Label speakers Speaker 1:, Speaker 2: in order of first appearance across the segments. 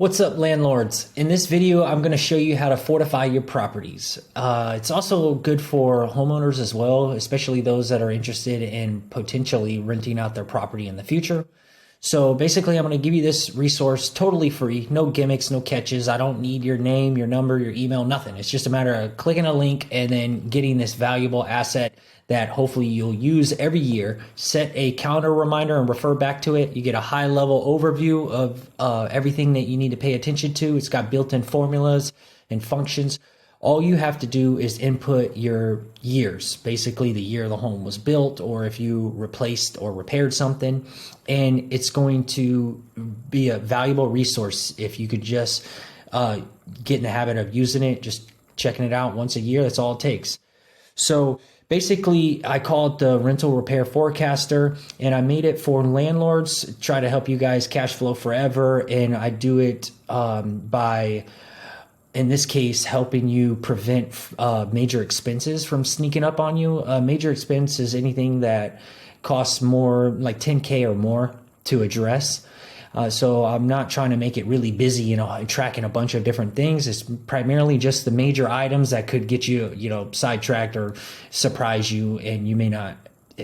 Speaker 1: What's up, landlords? In this video, I'm going to show you how to fortify your properties. It's also good for homeowners as well, especially those that are interested in potentially renting out their property in the future. So basically, I'm going to give you this resource totally free, no gimmicks, no catches. I don't need your name, your number, your email, nothing. It's just a matter of clicking a link and then getting this valuable asset that hopefully you'll use every year. Set a calendar reminder and refer back to it. You get a high level overview of everything that you need to pay attention to. It's got built-in formulas and functions. All you have to do is input your years, basically the year the home was built, or if you replaced or repaired something, and it's going to be a valuable resource if you could just get in the habit of using it, just checking it out once a year. That's all it takes. So basically, I call it the rental repair forecaster, and I made it for landlords, try to help you guys cash flow forever, and I do it by, in this case, helping you prevent major expenses from sneaking up on you. Major expense is anything that costs more, like 10K or more to address. So I'm not trying to make it really busy, tracking a bunch of different things. It's primarily just the major items that could get you, sidetracked or surprise you, and you may not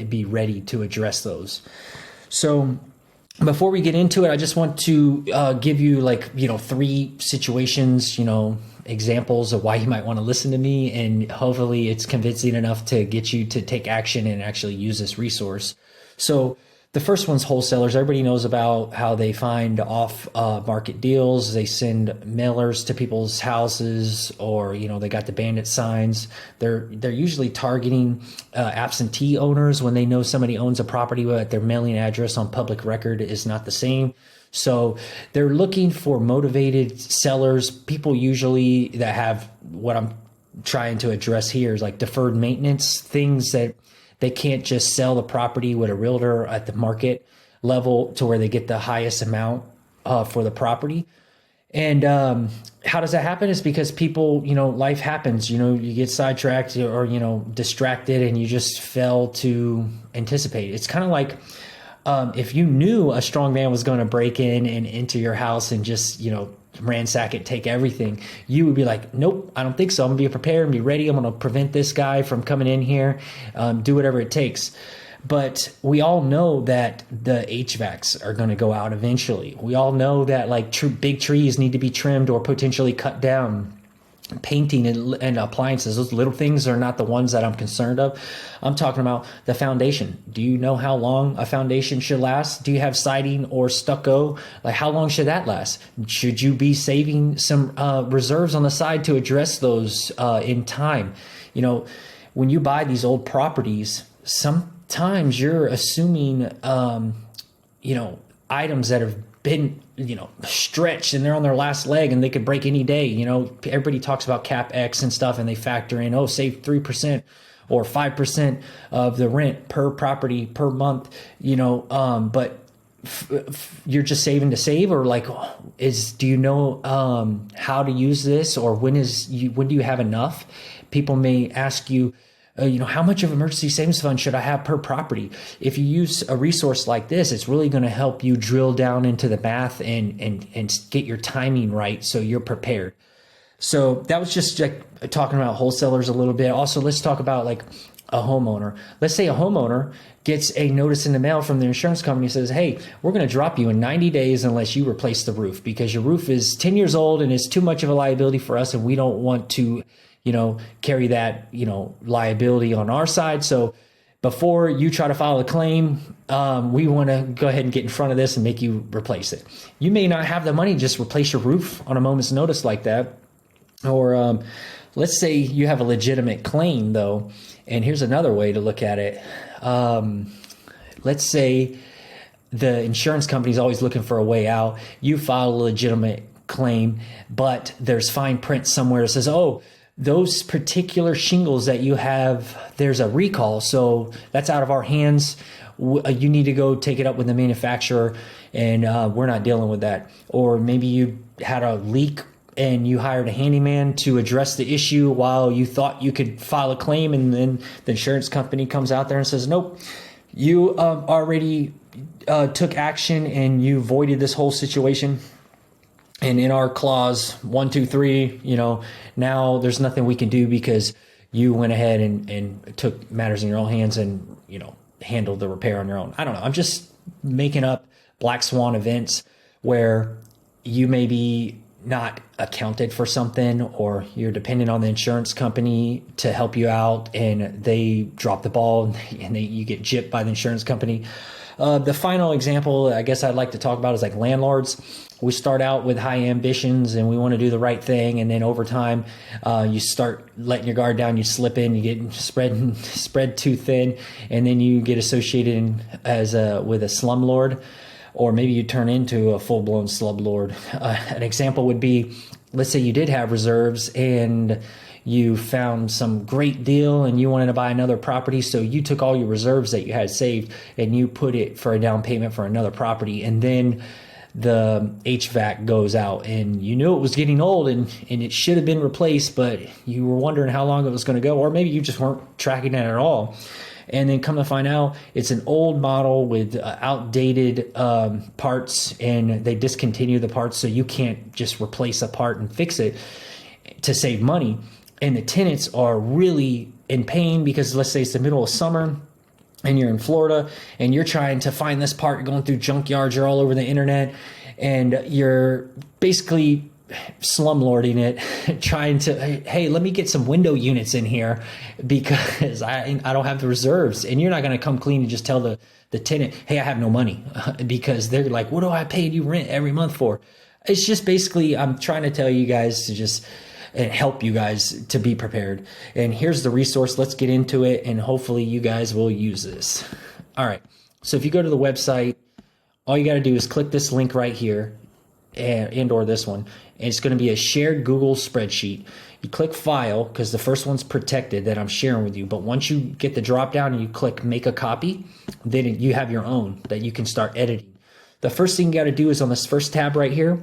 Speaker 1: be ready to address those. So before we get into it, I just want to give you three situations, examples of why you might want to listen to me, and hopefully it's convincing enough to get you to take action and actually use this resource. So the first one's wholesalers. Everybody knows about how they find off market deals. They send mailers to people's houses, or they got the bandit signs. They're usually targeting absentee owners when they know somebody owns a property but their mailing address on public record is not the same. So they're looking for motivated sellers, people usually that have what I'm trying to address here is like deferred maintenance, things that they can't just sell the property with a realtor at the market level to where they get the highest amount for the property. And how does that happen? Is because people, life happens, you get sidetracked or, distracted, and you just fail to anticipate. It's kind of like if you knew a strong man was going to break in and into your house and just, ransack it, take everything, you would be like, nope, I don't think so. I'm gonna be prepared and be ready. I'm gonna prevent this guy from coming in here, do whatever it takes. But we all know that the HVACs are going to go out eventually. We all know that big trees need to be trimmed or potentially cut down. Painting and appliances, those little things are not the ones that I'm concerned of. I'm talking about the foundation. Do you know how long a foundation should last? Do you have siding or stucco? How long should that last? Should you be saving some reserves on the side to address those in time? When you buy these old properties, sometimes you're assuming items that have been stretched and they're on their last leg and they could break any day. Everybody talks about CapEx and stuff, and they factor in, save 3% or 5% of the rent per property per month, but you're just saving to save, or do you know how to use this, or when do you have enough? People may ask you, how much of emergency savings fund should I have per property? If you use a resource like this, it's really going to help you drill down into the math and get your timing right so you're prepared. So that was just talking about wholesalers a little bit. Also, let's talk about a homeowner. Let's say a homeowner gets a notice in the mail from the insurance company, says, hey, we're going to drop you in 90 days unless you replace the roof because your roof is 10 years old and it's too much of a liability for us, and we don't want to carry that, liability on our side. So before you try to file a claim, we want to go ahead and get in front of this and make you replace it. You may not have the money to just replace your roof on a moment's notice like that. Or let's say you have a legitimate claim, though. And here's another way to look at it. Let's say the insurance company is always looking for a way out. You file a legitimate claim, but there's fine print somewhere that says, those particular shingles that you have, there's a recall, so that's out of our hands. You need to go take it up with the manufacturer, and we're not dealing with that. Or maybe you had a leak and you hired a handyman to address the issue while you thought you could file a claim, and then the insurance company comes out there and says, nope, you already took action and you voided this whole situation. And in our clause 1, 2, 3, now there's nothing we can do because you went ahead and took matters in your own hands and, handled the repair on your own. I don't know. I'm just making up black swan events where you may be not accounted for something, or you're dependent on the insurance company to help you out and they drop the ball and you get gypped by the insurance company. The final example I guess I'd like to talk about is like landlords. We start out with high ambitions and we want to do the right thing, and then over time you start letting your guard down, you slip in, you get spread too thin, and then you get associated with a slumlord, or maybe you turn into a full-blown slumlord. An example would be, let's say you did have reserves and you found some great deal and you wanted to buy another property. So you took all your reserves that you had saved and you put it for a down payment for another property. And then the HVAC goes out and you knew it was getting old and it should have been replaced, but you were wondering how long it was going to go, or maybe you just weren't tracking it at all. And then come to find out it's an old model with outdated parts, and they discontinue the parts, so you can't just replace a part and fix it to save money. And the tenants are really in pain because let's say it's the middle of summer and you're in Florida and you're trying to find this part, you're going through junkyards, you're all over the internet, and you're basically slumlording it, trying to, hey, let me get some window units in here because I don't have the reserves. And you're not going to come clean and just tell the tenant, hey, I have no money, because they're like, what do I pay you rent every month for? It's just basically, I'm trying to tell you guys to just and help you guys to be prepared. And here's the resource. Let's get into it, and hopefully you guys will use this. All right. So if you go to the website, all you got to do is click this link right here and or this one. And it's going to be a shared Google spreadsheet. You click file because the first one's protected that I'm sharing with you. But once you get the drop down and you click make a copy, then you have your own that you can start editing. The first thing you got to do is on this first tab right here,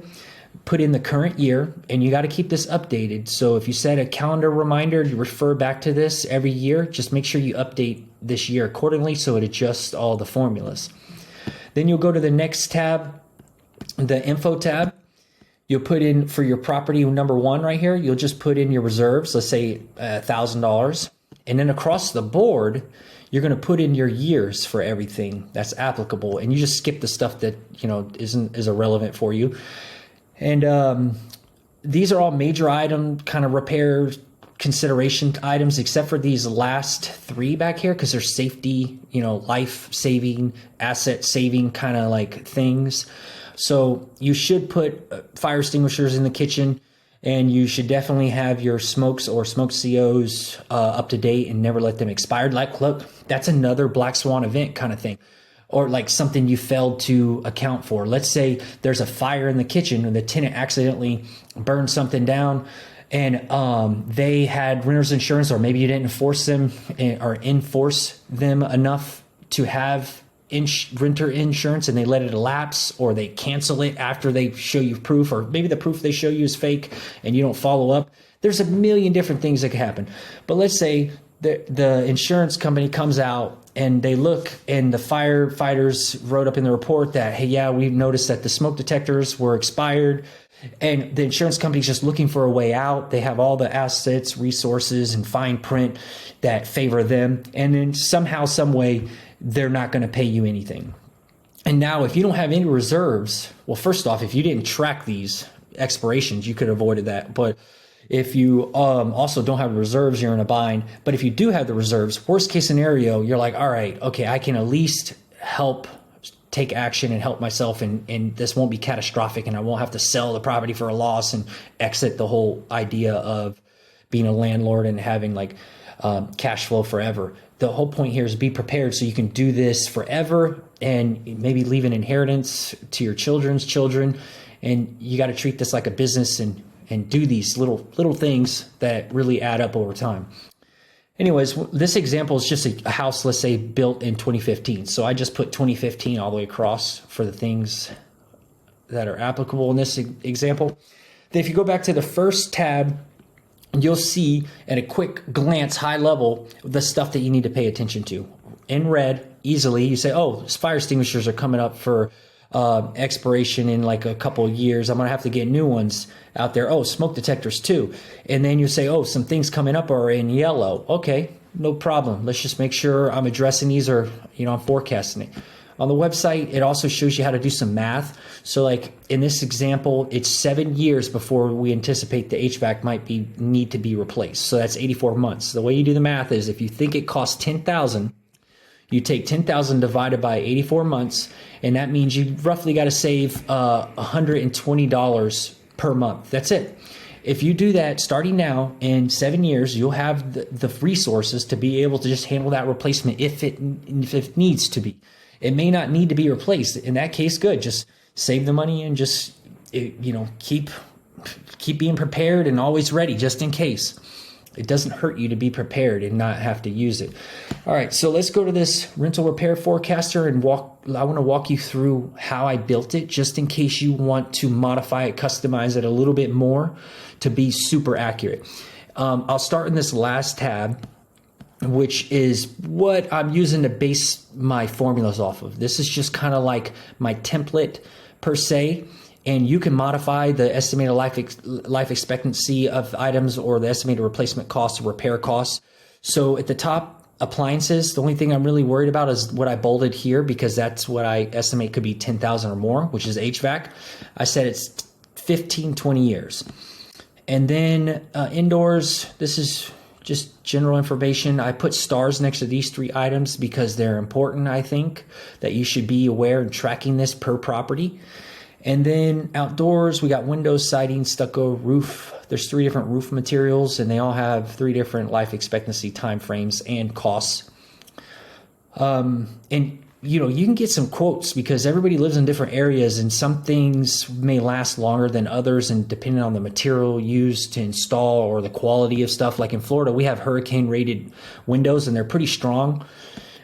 Speaker 1: put in the current year, and you got to keep this updated. So if you set a calendar reminder to refer back to this every year, just make sure you update this year accordingly so it adjusts all the formulas. Then you'll go to the next tab, the info tab. You'll put in for your property number 1 right here, you'll just put in your reserves, let's say $1,000. And then across the board, you're going to put in your years for everything that's applicable. And you just skip the stuff that, is irrelevant for you. And these are all major item kind of repair consideration items, except for these last 3 back here, because they're safety, life saving, asset saving kind of like things. So you should put fire extinguishers in the kitchen, and you should definitely have your smokes or smoke COs up to date and never let them expire. Like, look, that's another black swan event kind of thing. Or like something you failed to account for. Let's say there's a fire in the kitchen and the tenant accidentally burned something down, and they had renter's insurance, or maybe you didn't enforce them enough to have renter insurance, and they let it lapse, or they cancel it after they show you proof, or maybe the proof they show you is fake and you don't follow up. There's a million different things that can happen. But let's say the insurance company comes out and they look, and the firefighters wrote up in the report that, hey, yeah, we've noticed that the smoke detectors were expired, and the insurance company's just looking for a way out. They have all the assets, resources, and fine print that favor them. And then somehow, some way, they're not going to pay you anything. And now if you don't have any reserves, well, first off, if you didn't track these expirations, you could have avoided that. But if you also don't have reserves, you're in a bind. But if you do have the reserves, worst case scenario, you're like, all right, okay, I can at least help take action and help myself, and this won't be catastrophic, and I won't have to sell the property for a loss and exit the whole idea of being a landlord and having like cash flow forever. The whole point here is be prepared so you can do this forever and maybe leave an inheritance to your children's children. And you got to treat this like a business and do these little things that really add up over time. Anyways, this example is just a house, let's say, built in 2015. So I just put 2015 all the way across for the things that are applicable in this example. Then if you go back to the first tab, you'll see at a quick glance, high level, the stuff that you need to pay attention to. In red, easily, you say, oh, fire extinguishers are coming up for expiration in like a couple of years. I'm going to have to get new ones out there. Oh, smoke detectors too. And then you say, oh, some things coming up are in yellow. Okay, no problem. Let's just make sure I'm addressing these, or, I'm forecasting it. On the website, it also shows you how to do some math. So like in this example, it's 7 years before we anticipate the HVAC might need to be replaced. So that's 84 months. The way you do the math is, if you think it costs $10,000, you take 10,000 divided by 84 months, and that means you roughly got to save $120 per month. That's it. If you do that starting now, in 7 years, you'll have the resources to be able to just handle that replacement if it needs to be. It may not need to be replaced. In that case, good. Just save the money and just, keep being prepared and always ready just in case. It doesn't hurt you to be prepared and not have to use it. All right, so let's go to this rental repair forecaster and I want to walk you through how I built it, just in case you want to modify it, customize it a little bit more to be super accurate. I'll start in this last tab, which is what I'm using to base my formulas off of. This is just kind of like my template per se, and you can modify the estimated life expectancy of items, or the estimated replacement costs or repair costs. So at the top, appliances, the only thing I'm really worried about is what I bolded here, because that's what I estimate could be 10,000 or more, which is HVAC. I said it's 15, 20 years. And then indoors, this is just general information. I put stars next to these 3 items because they're important, I think, that you should be aware and tracking this per property. And then outdoors, we got windows, siding, stucco, roof. There's 3 different roof materials, and they all have 3 different life expectancy time frames and costs. And you can get some quotes, because everybody lives in different areas, and some things may last longer than others, and depending on the material used to install or the quality of stuff. Like in Florida, we have hurricane rated windows, and they're pretty strong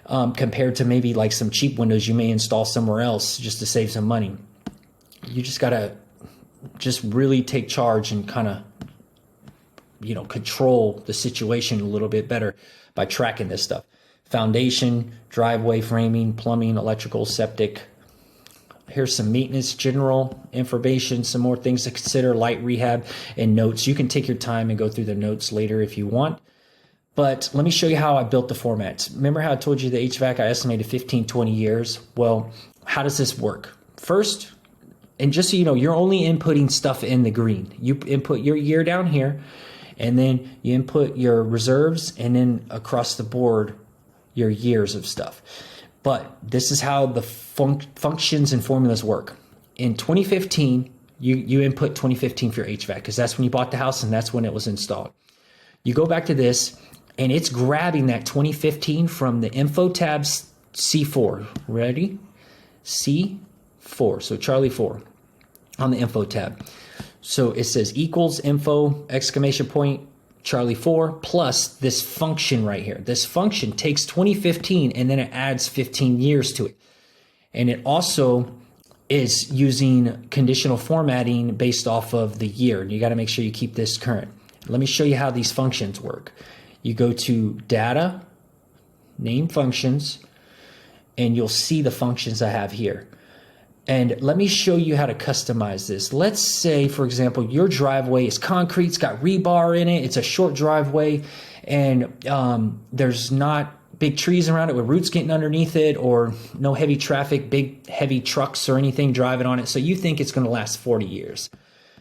Speaker 1: compared to maybe like some cheap windows you may install somewhere else just to save some money. You just got to just really take charge and kind of, control the situation a little bit better by tracking this stuff. Foundation, driveway framing, plumbing, electrical, septic. Here's some maintenance, general information, some more things to consider, light rehab, and notes. You can take your time and go through the notes later if you want. But let me show you how I built the formats. Remember how I told you the HVAC I estimated 15, 20 years? Well, how does this work? First, and just so you know, you're only inputting stuff in the green. You input your year down here, and then you input your reserves, and then across the board, your years of stuff. But this is how the functions and formulas work. In 2015, you input 2015 for your HVAC, because that's when you bought the house and that's when it was installed. You go back to this, and it's grabbing that 2015 from the info tab C4. Ready? C4, so Charlie 4 on the info tab. So it says equals info exclamation point Charlie 4 plus this function right here. This function takes 2015 and then it adds 15 years to it. And it also is using conditional formatting based off of the year. And you got to make sure you keep this current. Let me show you how these functions work. You go to data, name functions, and you'll see the functions I have here. And let me show you how to customize this. Let's say, for example, your driveway is concrete, it's got rebar in it, it's a short driveway, and there's not big trees around it with roots getting underneath it, or no heavy traffic, big heavy trucks or anything driving on it. So you think it's going to last 40 years.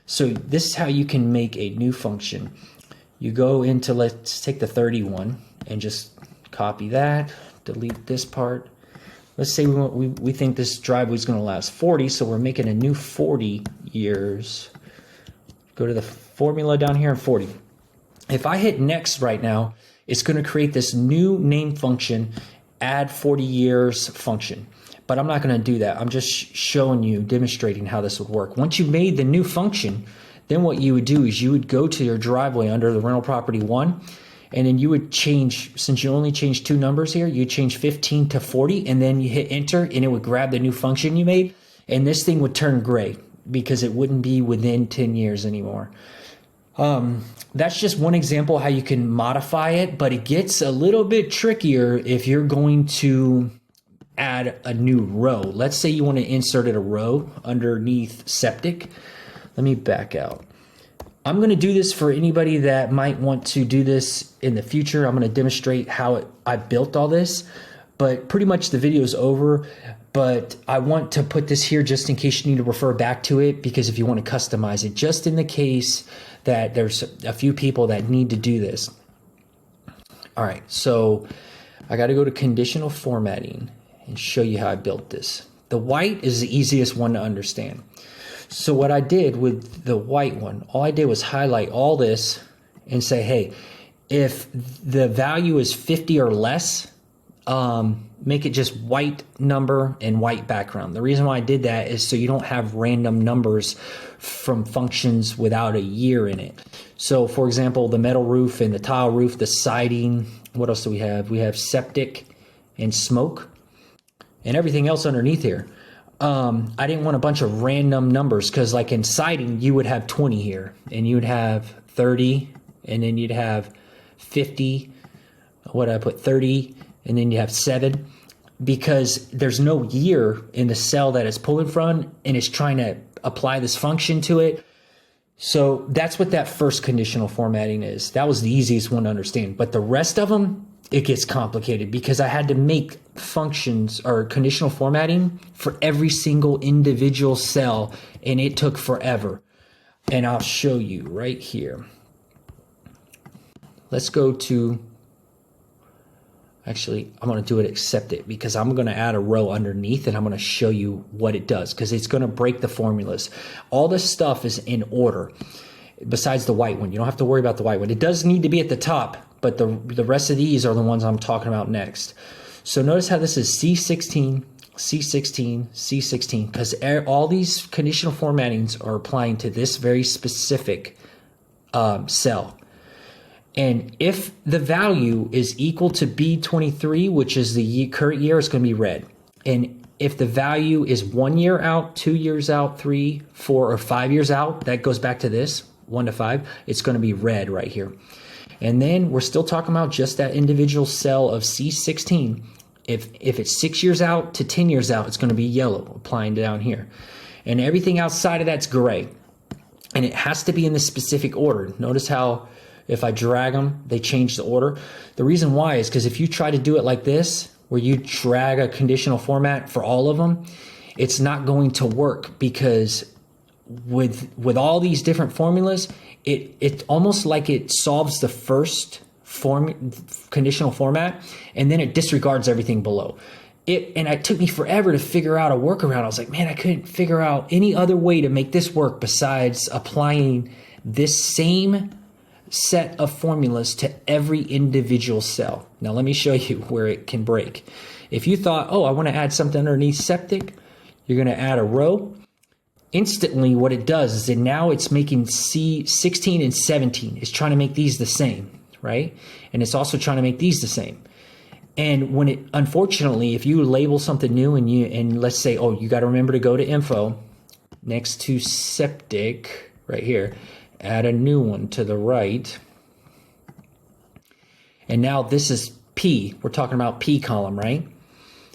Speaker 1: So this is how you can make a new function. You go into, let's take the 31 and just copy that, delete this part. Let's say we think this driveway is going to last 40, so we're making a new 40 years. Go to the formula down here, 40. If I hit next right now, it's going to create this new name function, add 40 years function. But I'm not going to do that. I'm just showing you, demonstrating how this would work. Once you made the new function, then what you would do is you would go to your driveway under the rental property 1, and then you would change, since you only changed 2 numbers here, you change 15 to 40, and then you hit enter, and it would grab the new function you made, and this thing would turn gray because it wouldn't be within 10 years anymore. That's just one example how you can modify it, but it gets a little bit trickier if you're going to add a new row. Let's say you want to insert a row underneath septic. Let me back out. I'm going to do this for anybody that might want to do this in the future. I'm going to demonstrate how I built all this, but pretty much the video is over. But I want to put this here just in case you need to refer back to it, because if you want to customize it, just in the case that there's a few people that need to do this. All right, so I got to go to conditional formatting and show you how I built this. The white is the easiest one to understand. So what I did with the white one, all I did was highlight all this and say, hey, if the value is 50 or less, make it just white number and white background. The reason why I did that is so you don't have random numbers from functions without a year in it. So for example, the metal roof and the tile roof, the siding, what else do we have? We have septic and smoke and everything else underneath here. I didn't want a bunch of random numbers, because like in siding, you would have 20 here and you would have 30 and then you'd have 50. What did I put? 30 and then you have 7, because there's no year in the cell that it's pulling from and it's trying to apply this function to it. So that's what that first conditional formatting is. That was the easiest one to understand, but the rest of them, it gets complicated because I had to make functions or conditional formatting for every single individual cell, and it took forever. And I'll show you right here. Let's go to, actually, I'm going to do it accept it, because I'm going to add a row underneath and I'm going to show you what it does, because it's going to break the formulas. All this stuff is in order besides the white one. You don't have to worry about the white one. It does need to be at the top, but the rest of these are the ones I'm talking about next. So notice how this is C16, C16, C16, because all these conditional formattings are applying to this very specific cell. And if the value is equal to B23, which is the current year, it's going to be red. And if the value is 1 year out, 2 years out, 3, 4, or 5 years out, that goes back to this, 1 to 5, it's going to be red right here. And then we're still talking about just that individual cell of C16. If it's 6 years out to 10 years out, it's going to be yellow, applying down here. And everything outside of that's gray. And it has to be in the specific order. Notice how if I drag them, they change the order. The reason why is because if you try to do it like this, where you drag a conditional format for all of them, it's not going to work, because with all these different formulas, it almost like it solves the first conditional format and then it disregards everything below it. And it took me forever to figure out a workaround. I was like, man, I couldn't figure out any other way to make this work besides applying this same set of formulas to every individual cell. Now let me show you where it can break. If you thought, oh, I want to add something underneath septic, you're going to add a row. Instantly what it does is that now it's making C16 and 17. It's trying to make these the same, right? And it's also trying to make these the same. And when it, unfortunately, if you label something new and let's say, oh, you got to remember to go to info next to septic right here, add a new one to the right. And now this is P. We're talking about P column, right?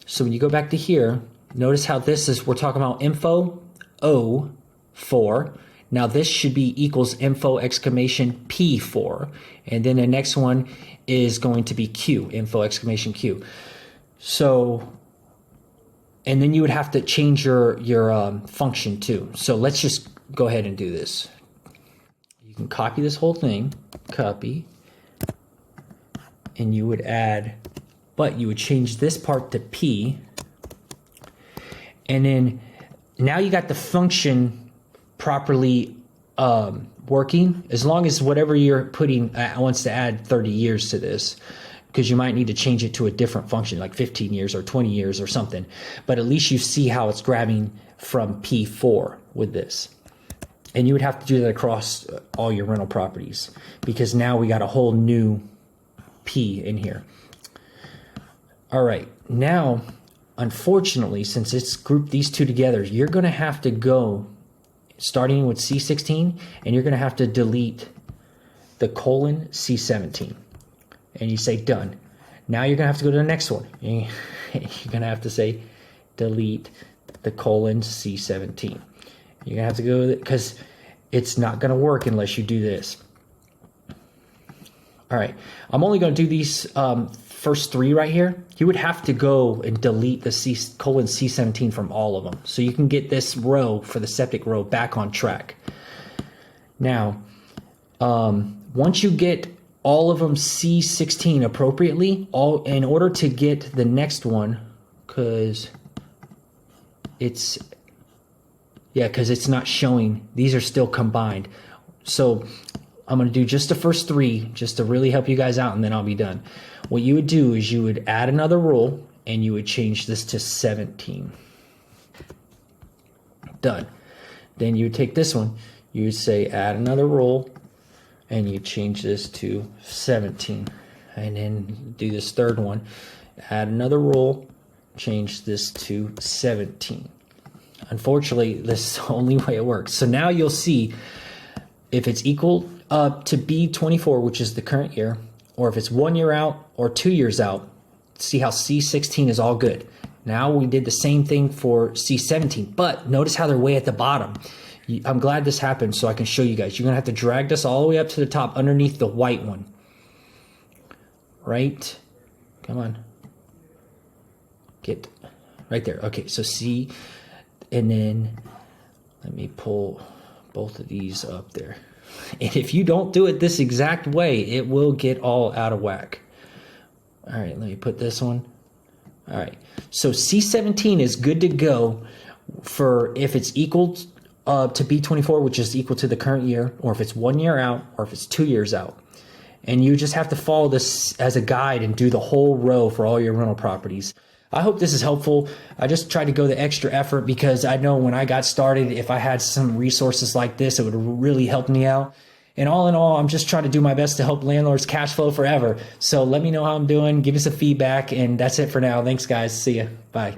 Speaker 1: So when you go back to here, notice how this is, we're talking about info O4. Now this should be equals info exclamation P4. And then the next one is going to be Q, info exclamation Q. So, and then you would have to change your function too. So let's just go ahead and do this. You can copy this whole thing, copy, and you would add, but you would change this part to P. And then now you got the function properly working, as long as whatever you're putting wants to add 30 years to this, because you might need to change it to a different function like 15 years or 20 years or something. But at least you see how it's grabbing from P4 with this. And you would have to do that across all your rental properties, because now we got a whole new P in here. All right, now, unfortunately, since it's grouped these two together, you're going to have to go starting with C16, and you're going to have to delete the colon C17. And you say done. Now you're gonna have to go to the next one. You're gonna have to say delete the colon C17. You're gonna have to go with it because it's not gonna work unless you do this. All right, I'm only gonna do these first 3 right here. You would have to go and delete the colon C17 from all of them, so you can get this row for the septic row back on track. Now, once you get all of them C16 appropriately, in order to get the next one, because it's not showing, these are still combined. So I'm going to do just the first 3 just to really help you guys out, and then I'll be done. What you would do is you would add another rule and you would change this to 17. Done. Then you would take this one, you would say add another rule and you change this to 17. And then do this third one, add another rule, change this to 17. Unfortunately, this is the only way it works. So now you'll see if it's equal to B24, which is the current year, or if it's 1 year out or 2 years out. See how C16 is all good. Now we did the same thing for C17, but notice how they're way at the bottom. I'm glad this happened so I can show you guys. You're gonna have to drag this all the way up to the top underneath the white one. Right, come on. Get right there. Okay, so C, and then let me pull both of these up there. And if you don't do it this exact way, it will get all out of whack. All right, let me put this one. All right, so C17 is good to go for if it's equal to B24, which is equal to the current year, or if it's 1 year out, or if it's 2 years out. And you just have to follow this as a guide and do the whole row for all your rental properties. I hope this is helpful. I just tried to go the extra effort because I know when I got started, if I had some resources like this, it would really help me out. And all in all, I'm just trying to do my best to help landlords cash flow forever. So let me know how I'm doing. Give me some feedback. And that's it for now. Thanks, guys. See ya. Bye.